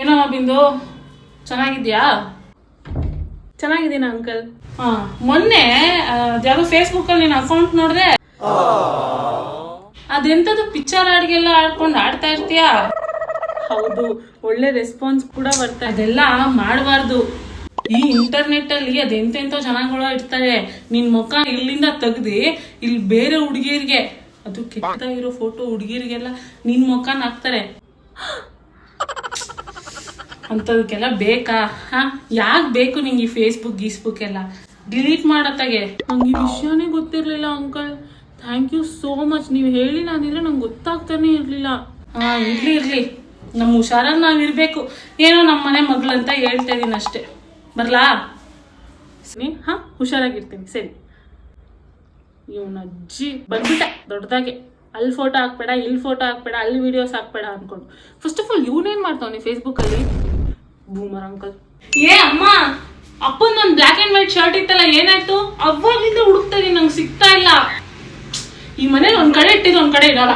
ಏನಮ್ಮ ಬಿಂದು, ಚೆನ್ನಾಗಿದ್ಯಾ? ಚೆನ್ನಾಗಿದ್ದೀನ ಅಂಕಲ್. ಮೊನ್ನೆ ಯಾವ್ದೋ ಫೇಸ್ಬುಕ್ ಅಲ್ಲಿ ನೀನ್ ಅಕೌಂಟ್ ನೋಡ್ದೆ, ಅದೆಂತದ್ದು ಪಿಕ್ಚರ್ ಹಾಡ್ಗೆಲ್ಲ ಆಡ್ಕೊಂಡು ಆಡ್ತಾ ಇರ್ತೀಯಾ? ಹೌದು, ಒಳ್ಳೆ ರೆಸ್ಪಾನ್ಸ್ ಕೂಡ ಬರ್ತಾ ಇದೆ. ಅದೆಲ್ಲ ಮಾಡಬಾರ್ದು. ಈ ಇಂಟರ್ನೆಟ್ ಅಲ್ಲಿ ಅದೆಂತೆಂತೋ ಜನಗಳು ಇರ್ತಾರೆ. ನಿನ್ ಮುಖ ಇಲ್ಲಿಂದ ತೆಗ್ದಿ ಇಲ್ಲಿ ಬೇರೆ ಹುಡುಗಿಯರಿಗೆ, ಅದು ಕೆಟ್ಟದಾಗಿರೋ ಫೋಟೋ ಹುಡುಗಿರಿಗೆಲ್ಲ ನಿನ್ ಮುಖನ ಹಾಕ್ತಾರೆ. ಅಂತದಕ್ಕೆಲ್ಲ ಬೇಕಾ? ಯಾಕೆ ಬೇಕು ನಿಂಗೆ ಈ ಫೇಸ್ಬುಕ್ ಎಲ್ಲ? ಡಿಲೀಟ್ ಮಾಡತ್ತಾಗೆ. ನಂಗೆ ಈ ವಿಷಯನೇ ಗೊತ್ತಿರ್ಲಿಲ್ಲ uncle. Thank you so much. ನೀವು ಹೇಳಿಲ್ಲ ಅಂದಿದ್ರೆ ನಂಗೆ ಗೊತ್ತಾಗ್ತಾನೆ ಇರ್ಲಿಲ್ಲ. ಇರ್ಲಿ, ನಮ್ಮ ಹುಷಾರಲ್ಲಿ ನಾವ್ ಇರ್ಬೇಕು. ಏನೋ ನಮ್ಮ ಮನೆ ಮಗಳಂತ ಹೇಳ್ತಾ ಇದೀನಿ ಅಷ್ಟೇ. ಬರ್ಲಾ? ಹುಷಾರಾಗಿರ್ತೀನಿ. ಸರಿ. ಇವನ ಅಜ್ಜಿ ಬಂದ್ಬಿಟ್ಟೆ ದೊಡ್ಡದಾಗೆ. ಅಲ್ಲಿ ಫೋಟೋ ಹಾಕ್ಬೇಡ, ಇಲ್ಲಿ ಫೋಟೋ ಹಾಕ್ಬೇಡ, ಅಲ್ಲಿ ವಿಡಿಯೋಸ್ ಹಾಕ್ಬೇಡ ಅನ್ಕೊಂಡು. ಫಸ್ಟ್ ಆಫ್ ಆಲ್ ಇವನೇನ್ ಮಾಡ್ತಾವನಿ ಫೇಸ್ಬುಕ್ ಅಲ್ಲಿ? ಬೂಮರ್ ಅಂಕಲ್. ಅಮ್ಮ, ಅಪ್ಪಂದೊಂದು ಬ್ಲ್ಯಾಕ್ ಅಂಡ್ ವೈಟ್ ಶರ್ಟ್ ಇತ್ತಲ್ಲ, ಏನಾಯ್ತು? ಅವಾಗ್ಲಿಂದ ಹುಡುಕ್ತಾ ಇದೀನಿ, ನಂಗೆ ಸಿಗ್ತಾ ಇಲ್ಲ. ಈ ಮನೇಲಿ ಒಂದ್ ಕಡೆ ಇಟ್ಟಿದ್ದು ಒಂದ್ ಕಡೆ ಇಡಲ್ಲ.